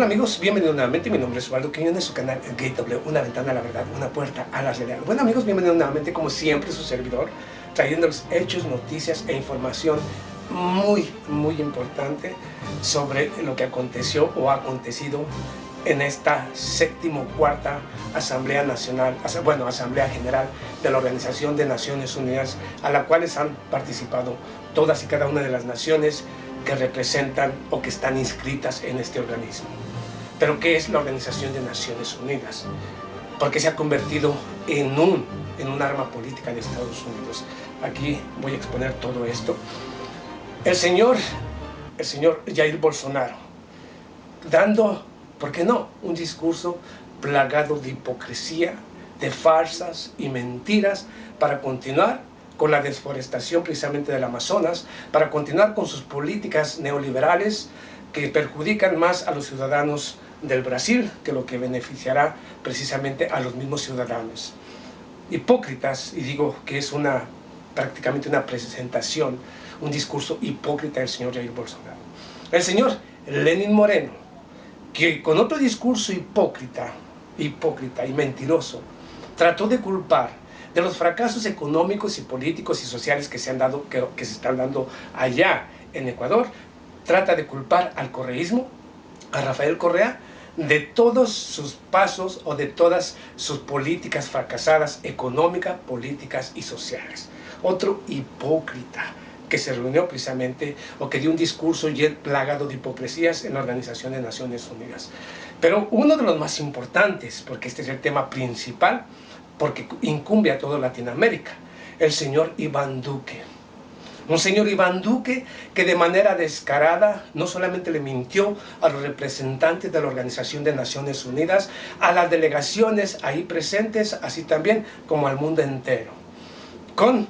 Hola amigos, bienvenidos nuevamente. Mi nombre es Osvaldo Quiñones, su canal Gateway, una ventana a la verdad, una puerta a la realidad. Bueno amigos, bienvenidos nuevamente, como siempre, su servidor, trayéndoles hechos, noticias e información muy importante sobre lo que aconteció o ha acontecido en esta cuarta Asamblea Nacional, Asamblea General de la Organización de Naciones Unidas, a la cual han participado todas y cada una de las naciones que representan o que están inscritas en este organismo. Pero ¿qué es la Organización de Naciones Unidas? Porque se ha convertido en un arma política de Estados Unidos. Aquí voy a exponer todo esto. El señor Jair Bolsonaro, dando, ¿por qué no?, un discurso plagado de hipocresía, de farsas y mentiras para continuar con la deforestación precisamente del Amazonas, para continuar con sus políticas neoliberales que perjudican más a los ciudadanos del Brasil que lo que beneficiará precisamente a los mismos ciudadanos. Hipócritas, y digo que es prácticamente una presentación, un discurso hipócrita del señor Jair Bolsonaro. El señor Lenín Moreno, que con otro discurso hipócrita y mentiroso, trató de culpar de los fracasos económicos y políticos y sociales que se están dando allá en Ecuador, trata de culpar al correísmo, a Rafael Correa, de todos sus pasos o de todas sus políticas fracasadas económicas, políticas y sociales. Otro hipócrita que se reunió precisamente o que dio un discurso plagado de hipocresías en la Organización de Naciones Unidas. Pero uno de los más importantes, porque este es el tema principal, porque incumbe a toda Latinoamérica, el señor Iván Duque. Un señor Iván Duque que de manera descarada no solamente le mintió a los representantes de la Organización de Naciones Unidas, a las delegaciones ahí presentes, así también como al mundo entero, con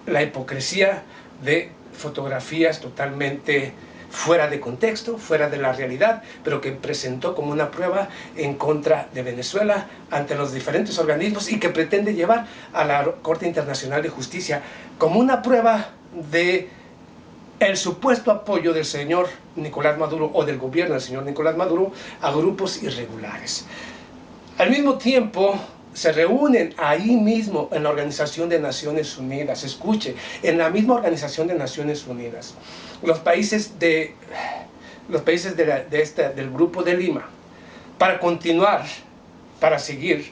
la hipocresía de fotografías totalmente fuera de contexto, fuera de la realidad, pero que presentó como una prueba en contra de Venezuela ante los diferentes organismos y que pretende llevar a la Corte Internacional de Justicia como una prueba de el supuesto apoyo del señor Nicolás Maduro o del gobierno del señor Nicolás Maduro a grupos irregulares. Al mismo tiempo, se reúnen ahí mismo en la Organización de Naciones Unidas, escuche, en la misma Organización de Naciones Unidas, los países del Grupo de Lima, para continuar, para seguir,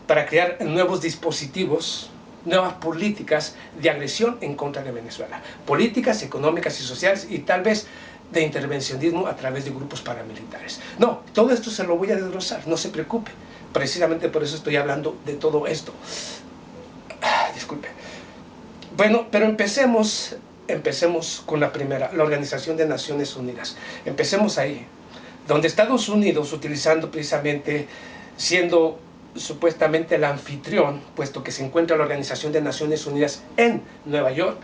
para crear nuevos dispositivos, nuevas políticas de agresión en contra de Venezuela, políticas económicas y sociales y tal vez de intervencionismo a través de grupos paramilitares. No, todo esto se lo voy a desglosar, no se preocupe. Precisamente por eso estoy hablando de todo esto. Disculpe. Bueno, pero empecemos con la primera, la Organización de Naciones Unidas. Empecemos ahí, donde Estados Unidos, utilizando precisamente, siendo supuestamente el anfitrión, puesto que se encuentra la Organización de Naciones Unidas en Nueva York,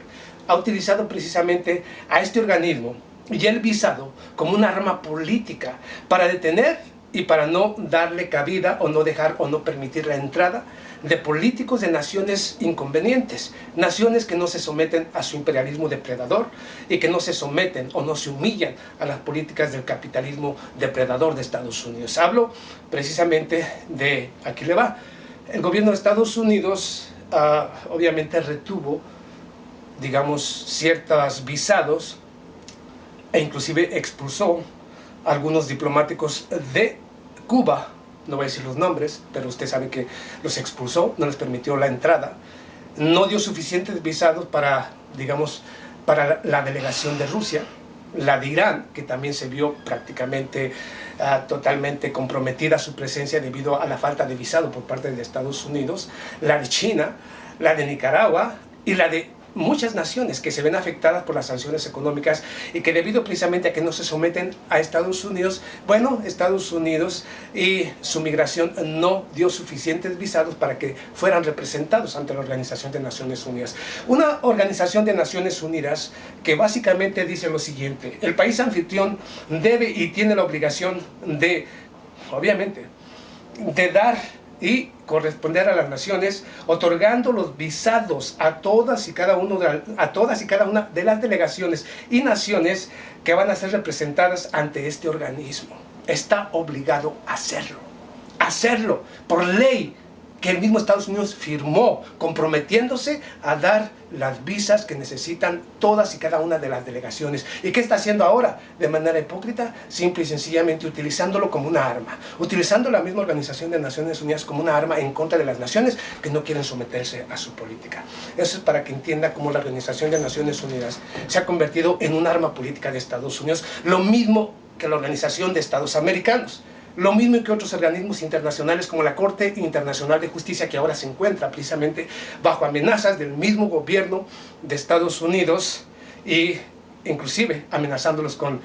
ha utilizado precisamente a este organismo y el visado como un arma política para detener y para no darle cabida o no dejar o no permitir la entrada de políticos de naciones inconvenientes, naciones que no se someten a su imperialismo depredador y que no se someten o no se humillan a las políticas del capitalismo depredador de Estados Unidos. Hablo precisamente de, aquí le va, el gobierno de Estados Unidos obviamente retuvo, digamos, ciertos visados e inclusive expulsó algunos diplomáticos de Cuba, no voy a decir los nombres, pero usted sabe que los expulsó, no les permitió la entrada, no dio suficientes visados para, digamos, para la delegación de Rusia, la de Irán, que también se vio prácticamente totalmente comprometida su presencia debido a la falta de visado por parte de Estados Unidos, la de China, la de Nicaragua y la de muchas naciones que se ven afectadas por las sanciones económicas y que debido precisamente a que no se someten a Estados Unidos, bueno, Estados Unidos y su migración no dio suficientes visados para que fueran representados ante la Organización de Naciones Unidas. Una Organización de Naciones Unidas que básicamente dice lo siguiente: el país anfitrión debe y tiene la obligación de, obviamente, de dar y corresponder a las naciones, otorgando los visados a todas y cada una de las delegaciones y naciones que van a ser representadas ante este organismo. está obligado a hacerlo por ley, que el mismo Estados Unidos firmó, comprometiéndose a dar las visas que necesitan todas y cada una de las delegaciones. ¿Y qué está haciendo ahora? De manera hipócrita, simple y sencillamente utilizándolo como una arma, utilizando la misma Organización de Naciones Unidas como una arma en contra de las naciones que no quieren someterse a su política. Eso es para que entienda cómo la Organización de Naciones Unidas se ha convertido en un arma política de Estados Unidos, lo mismo que la Organización de Estados Americanos. Lo mismo que otros organismos internacionales como la Corte Internacional de Justicia, que ahora se encuentra precisamente bajo amenazas del mismo gobierno de Estados Unidos, y inclusive amenazándolos con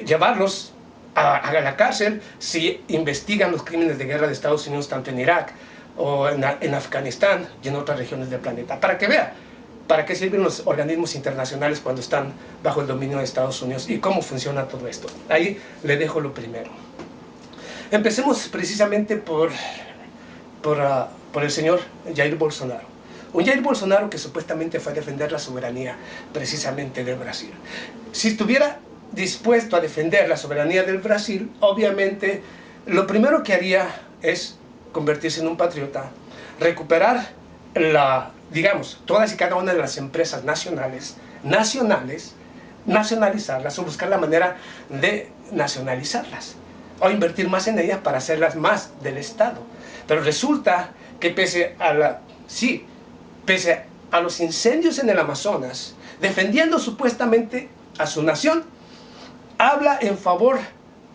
llevarlos a la cárcel si investigan los crímenes de guerra de Estados Unidos tanto en Irak o en Afganistán y en otras regiones del planeta. Para que vea para qué sirven los organismos internacionales cuando están bajo el dominio de Estados Unidos y cómo funciona todo esto. Ahí le dejo lo primero. Empecemos precisamente por el señor Jair Bolsonaro. Un Jair Bolsonaro que supuestamente fue a defender la soberanía precisamente del Brasil. Si estuviera dispuesto a defender la soberanía del Brasil, obviamente lo primero que haría es convertirse en un patriota, recuperar todas y cada una de las empresas nacionales, nacionalizarlas o buscar la manera de nacionalizarlas, o invertir más en ellas para hacerlas más del Estado. Pero resulta que pese a los incendios en el Amazonas, defendiendo supuestamente a su nación, habla en favor,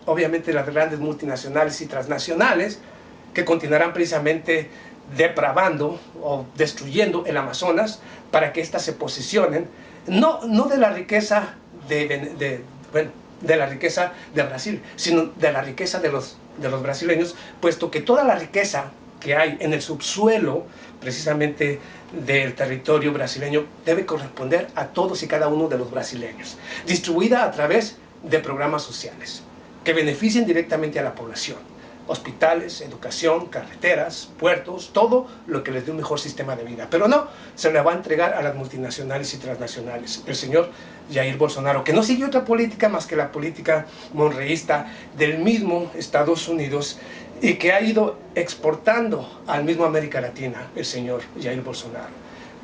obviamente, de las grandes multinacionales y transnacionales que continuarán precisamente depravando o destruyendo el Amazonas para que éstas se posicionen, no de la riqueza de la riqueza de Brasil, sino de la riqueza de los brasileños, puesto que toda la riqueza que hay en el subsuelo precisamente del territorio brasileño debe corresponder a todos y cada uno de los brasileños, distribuida a través de programas sociales que beneficien directamente a la población: hospitales, educación, carreteras, puertos, todo lo que les dé un mejor sistema de vida. Pero no, se le va a entregar a las multinacionales y transnacionales. El señor Jair Bolsonaro, que no siguió otra política más que la política monreísta del mismo Estados Unidos, y que ha ido exportando al mismo América Latina, el señor Jair Bolsonaro,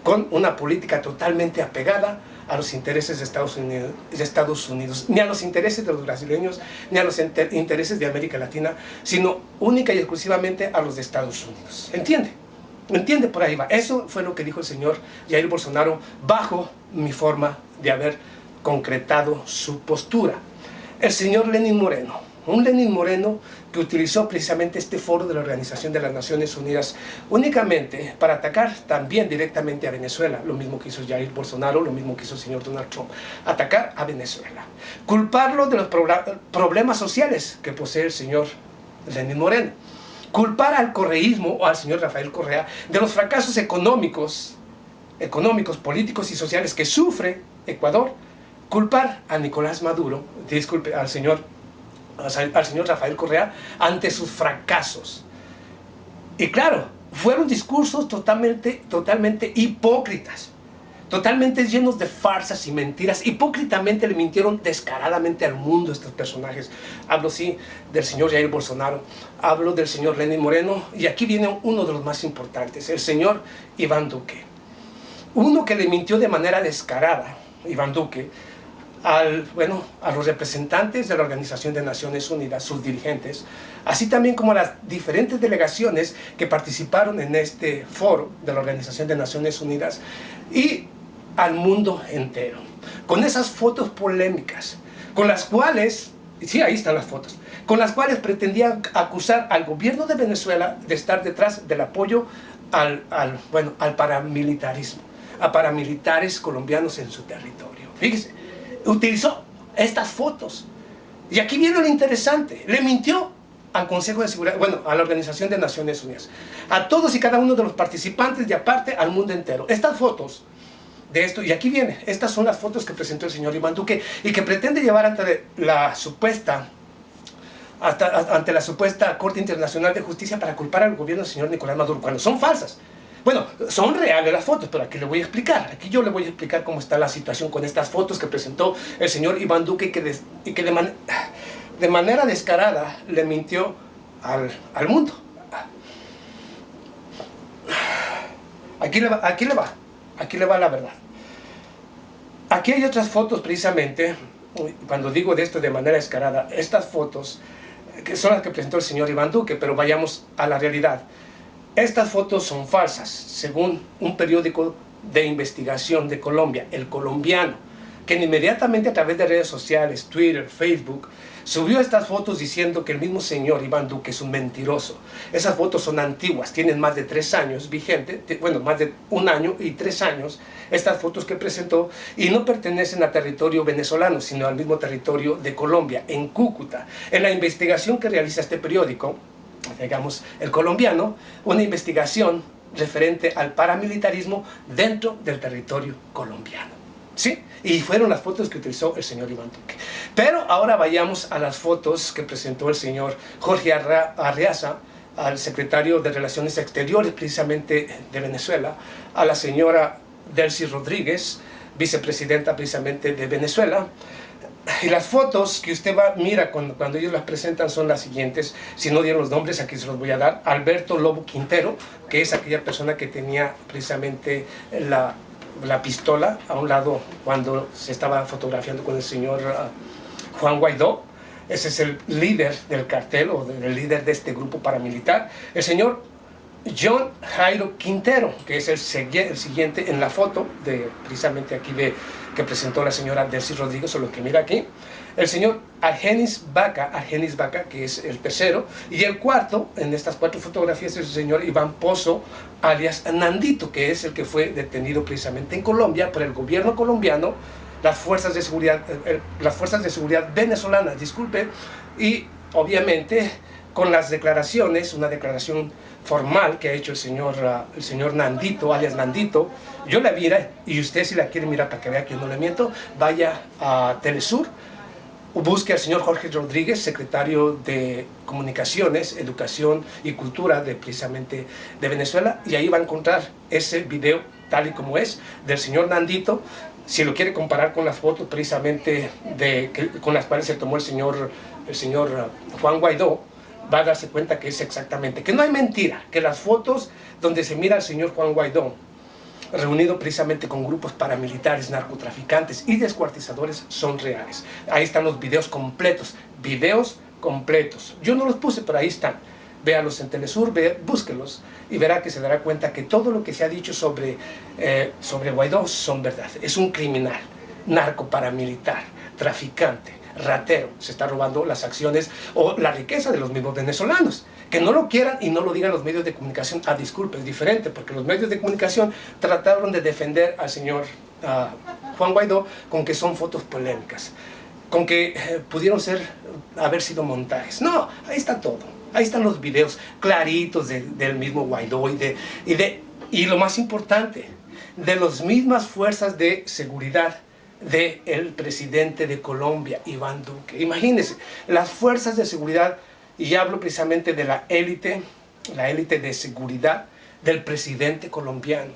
con una política totalmente apegada a los intereses de Estados Unidos, ni a los intereses de los brasileños, ni a los intereses de América Latina, sino única y exclusivamente a los de Estados Unidos. ¿Entiende? Por ahí va. Eso fue lo que dijo el señor Jair Bolsonaro bajo mi forma de haber concretado su postura. El señor Lenín Moreno, un Lenín Moreno que utilizó precisamente este foro de la Organización de las Naciones Unidas únicamente para atacar también directamente a Venezuela, lo mismo que hizo Jair Bolsonaro, lo mismo que hizo el señor Donald Trump, atacar a Venezuela, culparlo de los problemas sociales que posee el señor Lenín Moreno, culpar al correísmo o al señor Rafael Correa de los fracasos económicos, políticos y sociales que sufre Ecuador, culpar a Nicolás Maduro, al señor Rafael Correa ante sus fracasos. Y claro, fueron discursos totalmente hipócritas, totalmente llenos de farsas y mentiras. Hipócritamente le mintieron descaradamente al mundo estos personajes. Hablo sí del señor Jair Bolsonaro, hablo del señor Lenín Moreno, y aquí viene uno de los más importantes, el señor Iván Duque. Uno que le mintió de manera descarada, Iván Duque, a los representantes de la Organización de Naciones Unidas, sus dirigentes, así también como a las diferentes delegaciones que participaron en este foro de la Organización de Naciones Unidas, y al mundo entero, con esas fotos polémicas, con las cuales, sí, ahí están las fotos, con las cuales pretendían acusar al gobierno de Venezuela de estar detrás del apoyo al paramilitarismo, a paramilitares colombianos en su territorio. Fíjese, utilizó estas fotos. Y aquí viene lo interesante: le mintió al Consejo de Seguridad, a la Organización de Naciones Unidas, a todos y cada uno de los participantes, y aparte al mundo entero. Estas fotos de esto, y aquí viene, estas son las fotos que presentó el señor Iván Duque y que pretende llevar ante la supuesta Corte Internacional de Justicia para culpar al gobierno del señor Nicolás Maduro, cuando son falsas. Bueno, son reales las fotos, pero aquí le voy a explicar. Aquí yo le voy a explicar cómo está la situación con estas fotos que presentó el señor Iván Duque, de manera descarada le mintió al mundo. Aquí le va la verdad. Aquí hay otras fotos precisamente, cuando digo de esto de manera descarada, estas fotos que son las que presentó el señor Iván Duque, pero vayamos a la realidad. Estas fotos son falsas, según un periódico de investigación de Colombia, El Colombiano, que inmediatamente a través de redes sociales, Twitter, Facebook, subió estas fotos diciendo que el mismo señor Iván Duque es un mentiroso. Esas fotos son antiguas, tienen más de 3 años vigente, bueno, más de 1 año y 3 años, estas fotos que presentó, y no pertenecen a territorio venezolano, sino al mismo territorio de Colombia, en Cúcuta. En la investigación que realiza este periódico, digamos, El Colombiano, una investigación referente al paramilitarismo dentro del territorio colombiano. ¿Sí? Y fueron las fotos que utilizó el señor Iván Duque. Pero ahora vayamos a las fotos que presentó el señor Jorge Arreaza, al secretario de Relaciones Exteriores, precisamente de Venezuela, a la señora Delcy Rodríguez, vicepresidenta precisamente de Venezuela. Y las fotos que usted mira cuando ellos las presentan son las siguientes. Si no dieron los nombres, aquí se los voy a dar. Alberto Lobo Quintero, que es aquella persona que tenía precisamente la pistola a un lado cuando se estaba fotografiando con el señor Juan Guaidó. Ese es el líder del cartel o el líder de este grupo paramilitar. El señor John Jairo Quintero, que es el siguiente en la foto, precisamente aquí que presentó la señora Delcy Rodríguez, o lo que mira aquí. El señor Argenis Vaca, que es el tercero, y el cuarto, en estas 4 fotografías, es el señor Iván Pozo, alias Nandito, que es el que fue detenido precisamente en Colombia por el gobierno colombiano, las fuerzas de seguridad venezolanas, disculpe, y obviamente con las declaraciones, una declaración formal que ha hecho el señor Nandito, alias Nandito. Yo la mira, y usted si la quiere mirar para que vea que yo no le miento, vaya a Telesur, busque al señor Jorge Rodríguez, secretario de Comunicaciones, Educación y Cultura precisamente de Venezuela, y ahí va a encontrar ese video tal y como es, del señor Nandito. Si lo quiere comparar con las fotos precisamente con las cuales se tomó el señor Juan Guaidó, va a darse cuenta que es exactamente, que no hay mentira, que las fotos donde se mira al señor Juan Guaidó reunido precisamente con grupos paramilitares, narcotraficantes y descuartizadores son reales. Ahí están los videos completos, Yo no los puse, pero ahí están. Véalos en Telesur, búsquelos y verá que se dará cuenta que todo lo que se ha dicho sobre Guaidó son verdad. Es un criminal, narcoparamilitar, traficante, ratero, se está robando las acciones o la riqueza de los mismos venezolanos. Que no lo quieran y no lo digan los medios de comunicación, disculpe, es diferente, porque los medios de comunicación trataron de defender al señor Juan Guaidó con que son fotos polémicas, con que pudieron haber sido montajes. No, ahí está todo, ahí están los videos claritos del mismo Guaidó y lo más importante, de las mismas fuerzas de seguridad del presidente de Colombia, Iván Duque. Imagínense, las fuerzas de seguridad, y hablo precisamente de la élite de seguridad del presidente colombiano,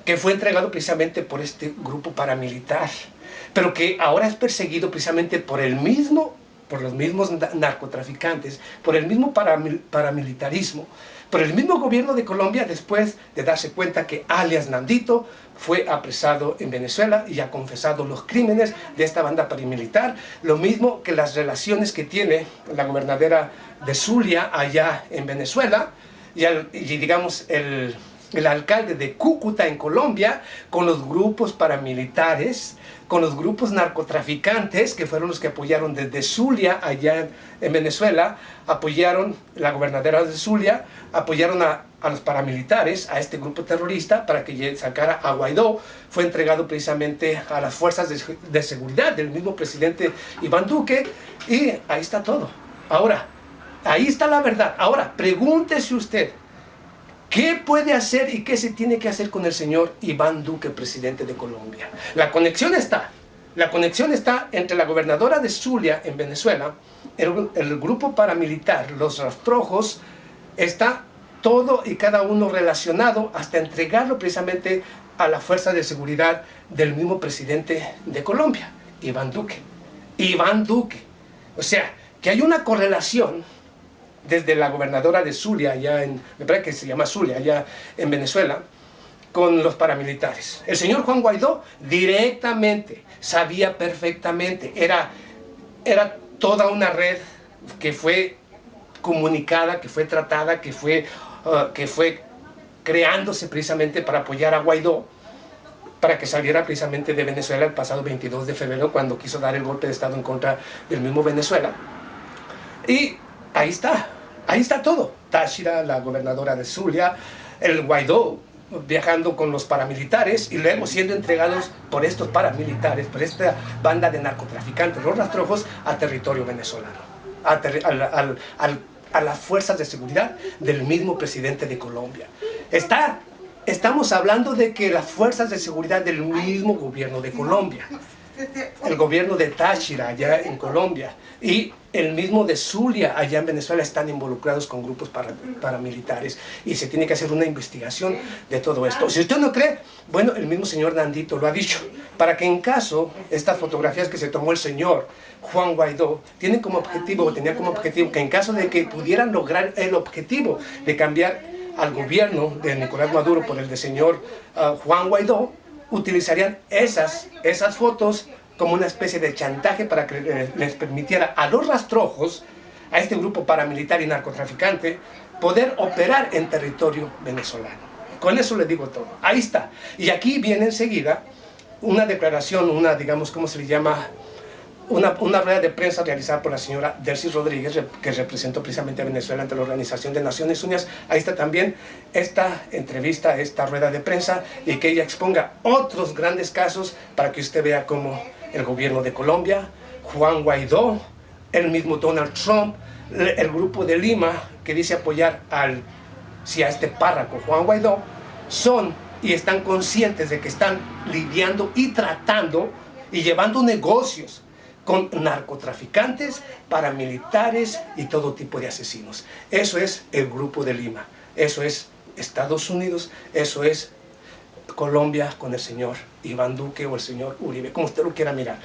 que fue entregado precisamente por este grupo paramilitar, pero que ahora es perseguido precisamente por los mismos narcotraficantes, por el mismo paramilitarismo, por el mismo gobierno de Colombia, después de darse cuenta que alias Nandito fue apresado en Venezuela y ha confesado los crímenes de esta banda paramilitar, lo mismo que las relaciones que tiene la gobernadora de Zulia allá en Venezuela y digamos el alcalde de Cúcuta en Colombia, con los grupos paramilitares, con los grupos narcotraficantes, que fueron los que apoyaron desde Zulia, allá en Venezuela, apoyaron la gobernadora de Zulia, apoyaron a los paramilitares, a este grupo terrorista, para que sacara a Guaidó. Fue entregado precisamente a las fuerzas de seguridad del mismo presidente Iván Duque, y ahí está todo. Ahora, ahí está la verdad. Ahora, pregúntese usted, ¿qué puede hacer y qué se tiene que hacer con el señor Iván Duque, presidente de Colombia? La conexión está entre la gobernadora de Zulia en Venezuela, el grupo paramilitar, los rastrojos, está todo y cada uno relacionado hasta entregarlo precisamente a la fuerza de seguridad del mismo presidente de Colombia, Iván Duque. O sea, que hay una correlación desde la gobernadora de Zulia, me parece que se llama Zulia, allá en Venezuela, con los paramilitares. El señor Juan Guaidó directamente, sabía perfectamente, era toda una red que fue comunicada, que fue tratada, que fue creándose precisamente para apoyar a Guaidó, para que saliera precisamente de Venezuela el pasado 22 de febrero, cuando quiso dar el golpe de Estado en contra del mismo Venezuela. Y ahí está todo. Táchira, la gobernadora de Zulia, el Guaidó viajando con los paramilitares y luego siendo entregados por estos paramilitares, por esta banda de narcotraficantes, los rastrojos, a territorio venezolano, a las fuerzas de seguridad del mismo presidente de Colombia. Estamos hablando de que las fuerzas de seguridad del mismo gobierno de Colombia, el gobierno de Táchira allá en Colombia y el mismo de Zulia allá en Venezuela están involucrados con grupos paramilitares y se tiene que hacer una investigación de todo esto. Si usted no cree, bueno, el mismo señor Nandito lo ha dicho, para que en caso estas fotografías que se tomó el señor Juan Guaidó tenía como objetivo que en caso de que pudieran lograr el objetivo de cambiar al gobierno de Nicolás Maduro por el del señor Juan Guaidó, utilizarían esas fotos como una especie de chantaje para que les permitiera a los rastrojos, a este grupo paramilitar y narcotraficante, poder operar en territorio venezolano. Con eso le digo todo. Ahí está. Y aquí viene enseguida una declaración, digamos, ¿cómo se le llama? Una rueda de prensa realizada por la señora Delcy Rodríguez, que representó precisamente a Venezuela ante la Organización de Naciones Unidas. Ahí está también esta entrevista, esta rueda de prensa, y que ella exponga otros grandes casos para que usted vea cómo el gobierno de Colombia, Juan Guaidó, el mismo Donald Trump, el grupo de Lima, que dice apoyar a este párroco Juan Guaidó, son y están conscientes de que están lidiando y tratando y llevando negocios con narcotraficantes, paramilitares y todo tipo de asesinos. Eso es el grupo de Lima, eso es Estados Unidos, eso es Colombia con el señor Iván Duque o el señor Uribe, como usted lo quiera mirar.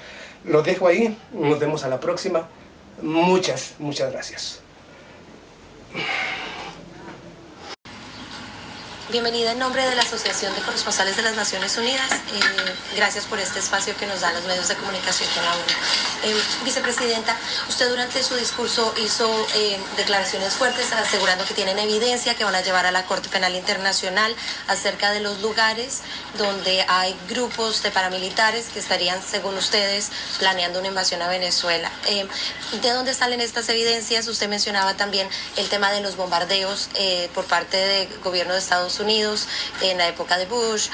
Lo dejo ahí, nos vemos a la próxima. Muchas gracias. Bienvenida en nombre de la Asociación de Corresponsales de las Naciones Unidas. Gracias por este espacio que nos dan los medios de comunicación con la ONU. Vicepresidenta, usted durante su discurso hizo declaraciones fuertes asegurando que tienen evidencia que van a llevar a la Corte Penal Internacional acerca de los lugares donde hay grupos de paramilitares que estarían, según ustedes, planeando una invasión a Venezuela. ¿De dónde salen estas evidencias? Usted mencionaba también el tema de los bombardeos por parte del gobierno de Estados Unidos en la época de Bush.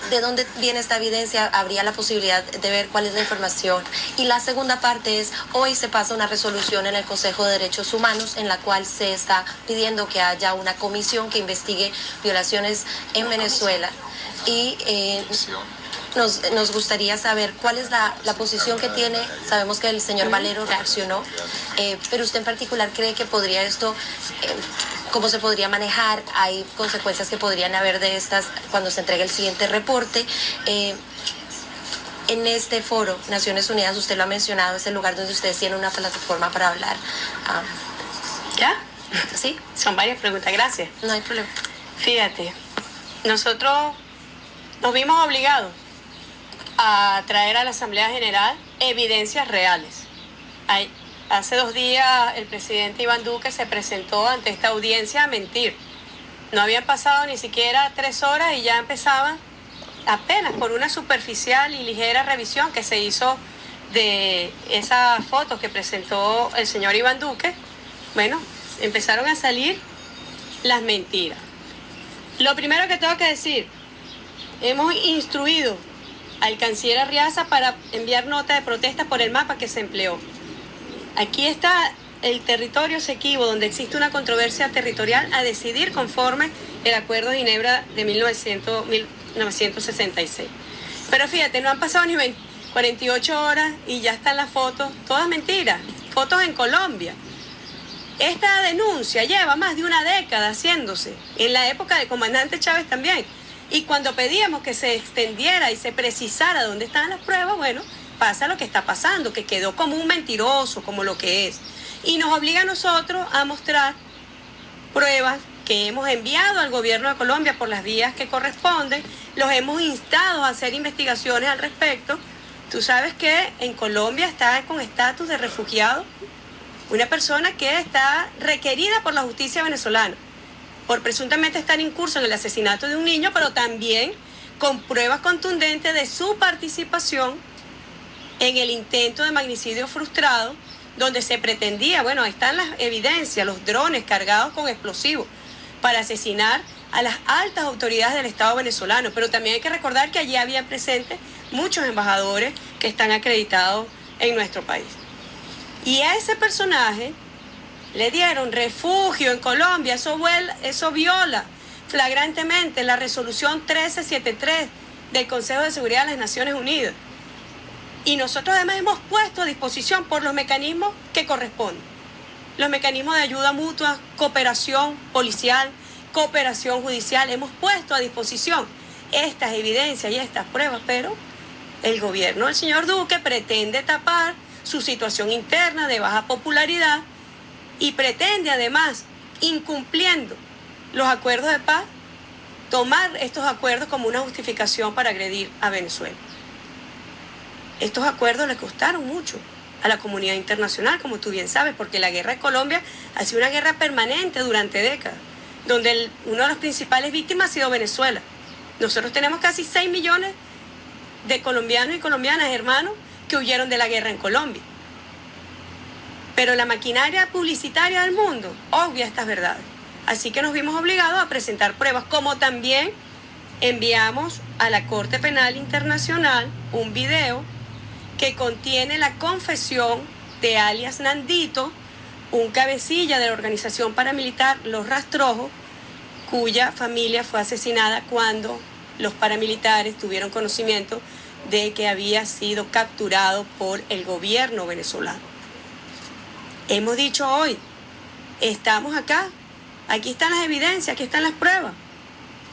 ¿De dónde viene esta evidencia? ¿Habría la posibilidad de ver cuál es la información? Y la segunda parte es, hoy se pasa una resolución en el Consejo de Derechos Humanos en la cual se está pidiendo que haya una comisión que investigue violaciones en Venezuela. Y nos gustaría saber cuál es la posición que tiene. Sabemos que el señor Valero reaccionó, pero usted en particular cree que podría esto, cómo se podría manejar, hay consecuencias que podrían haber de estas cuando se entregue el siguiente reporte. En este foro, Naciones Unidas, usted lo ha mencionado, es el lugar donde ustedes tienen una plataforma para hablar. ¿Ya? ¿Sí? Son varias preguntas, gracias. No hay problema. Fíjate, nosotros nos vimos obligados a traer a la Asamblea General evidencias reales. Hace 2 días el presidente Iván Duque se presentó ante esta audiencia a mentir. No habían pasado ni siquiera 3 horas y ya empezaban, apenas por una superficial y ligera revisión que se hizo de esas fotos que presentó el señor Iván Duque, bueno, empezaron a salir las mentiras. Lo primero que tengo que decir, hemos instruido al canciller Arriaza para enviar nota de protesta por el mapa que se empleó. Aquí está el territorio Esequibo, donde existe una controversia territorial a decidir conforme el Acuerdo de Ginebra de 1966. Pero fíjate, no han pasado ni 48 horas y ya están las fotos, todas mentiras, fotos en Colombia. Esta denuncia lleva más de una década haciéndose, en la época del comandante Chávez también. Y cuando pedíamos que se extendiera y se precisara dónde estaban las pruebas, bueno, pasa lo que está pasando, que quedó como un mentiroso, como lo que es. Y nos obliga a nosotros a mostrar pruebas que hemos enviado al gobierno de Colombia por las vías que corresponden, los hemos instado a hacer investigaciones al respecto. Tú sabes que en Colombia está con estatus de refugiado una persona que está requerida por la justicia venezolana por presuntamente estar incurso en el asesinato de un niño, pero también con pruebas contundentes de su participación en el intento de magnicidio frustrado, donde se pretendía, bueno, ahí están las evidencias, los drones cargados con explosivos para asesinar a las altas autoridades del Estado venezolano. Pero también hay que recordar que allí había presentes muchos embajadores que están acreditados en nuestro país. Y a ese personaje le dieron refugio en Colombia. Eso viola flagrantemente la resolución 1373 del Consejo de Seguridad de las Naciones Unidas. Y nosotros además hemos puesto a disposición por los mecanismos que corresponden. Los mecanismos de ayuda mutua, cooperación policial, cooperación judicial. Hemos puesto a disposición estas evidencias y estas pruebas, pero el gobierno del señor Duque pretende tapar su situación interna de baja popularidad y pretende además, incumpliendo los acuerdos de paz, tomar estos acuerdos como una justificación para agredir a Venezuela. Estos acuerdos le costaron mucho a la comunidad internacional, como tú bien sabes, porque la guerra de Colombia ha sido una guerra permanente durante décadas, donde una de las principales víctimas ha sido Venezuela. Nosotros tenemos casi 6 millones de colombianos y colombianas, hermanos, que huyeron de la guerra en Colombia. Pero la maquinaria publicitaria del mundo obvia estas verdades. Así que nos vimos obligados a presentar pruebas, como también enviamos a la Corte Penal Internacional un video que contiene la confesión de alias Nandito, un cabecilla de la organización paramilitar Los Rastrojos, cuya familia fue asesinada cuando los paramilitares tuvieron conocimiento de que había sido capturado por el gobierno venezolano. Hemos dicho hoy, estamos acá, aquí están las evidencias, aquí están las pruebas.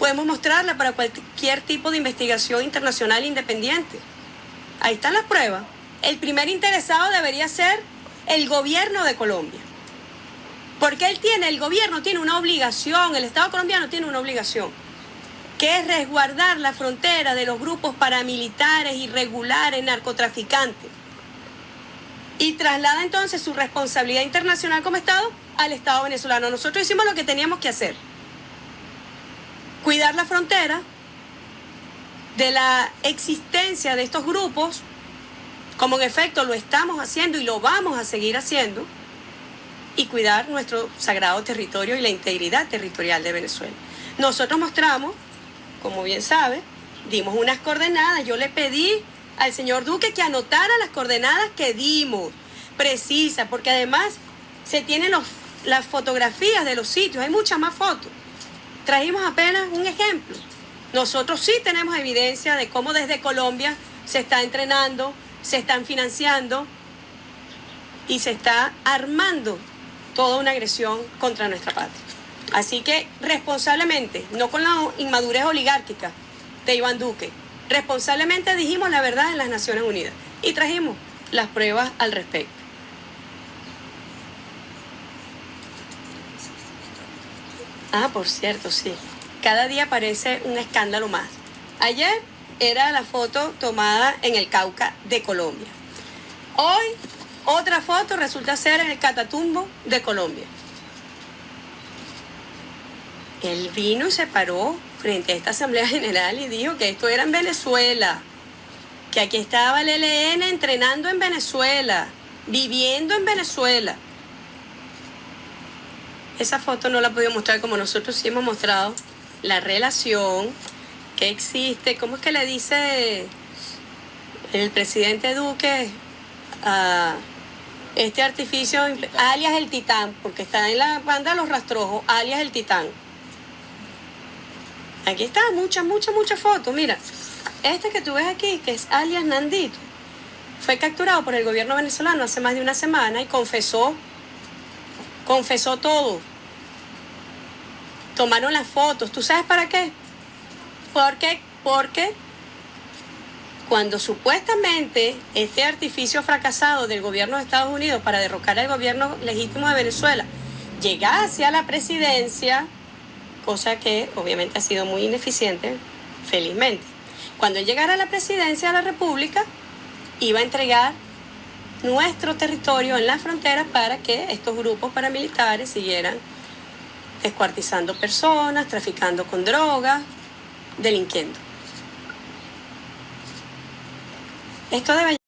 Podemos mostrarlas para cualquier tipo de investigación internacional independiente. Ahí están las pruebas. El primer interesado debería ser el gobierno de Colombia. Porque el gobierno tiene una obligación, el Estado colombiano tiene una obligación, que es resguardar la frontera de los grupos paramilitares irregulares, narcotraficantes. Y traslada entonces su responsabilidad internacional como Estado al Estado venezolano. Nosotros hicimos lo que teníamos que hacer. Cuidar la frontera de la existencia de estos grupos, como en efecto lo estamos haciendo y lo vamos a seguir haciendo, y cuidar nuestro sagrado territorio y la integridad territorial de Venezuela. Nosotros mostramos, como bien sabe, dimos unas coordenadas. Yo le pedí al señor Duque que anotara las coordenadas que dimos, precisas, porque además se tienen las fotografías de los sitios, hay muchas más fotos. Trajimos apenas un ejemplo. Nosotros sí tenemos evidencia de cómo desde Colombia se está entrenando, se están financiando y se está armando toda una agresión contra nuestra patria. Así que responsablemente, no con la inmadurez oligárquica de Iván Duque, responsablemente dijimos la verdad en las Naciones Unidas y trajimos las pruebas al respecto. Por cierto, sí. Cada día aparece un escándalo más. Ayer era la foto tomada en el Cauca de Colombia. Hoy, otra foto resulta ser en el Catatumbo de Colombia. Él vino y se paró frente a esta Asamblea General y dijo que esto era en Venezuela, que aquí estaba el ELN entrenando en Venezuela, viviendo en Venezuela. Esa foto no la he podido mostrar como nosotros sí hemos mostrado la relación que existe. ¿Cómo es que le dice el presidente Duque a este artificio, alias el Titán? Porque está en la banda de Los Rastrojos, alias el Titán. Aquí está, muchas fotos. Mira, este que tú ves aquí, que es alias Nandito, fue capturado por el gobierno venezolano hace más de una semana y confesó todo. Tomaron las fotos. ¿Tú sabes para qué? Porque cuando supuestamente este artificio fracasado del gobierno de Estados Unidos para derrocar al gobierno legítimo de Venezuela llegase a la presidencia, cosa que obviamente ha sido muy ineficiente, felizmente. Cuando él llegara a la presidencia de la República, iba a entregar nuestro territorio en la frontera para que estos grupos paramilitares siguieran descuartizando personas, traficando con drogas, delinquiendo. Esto debe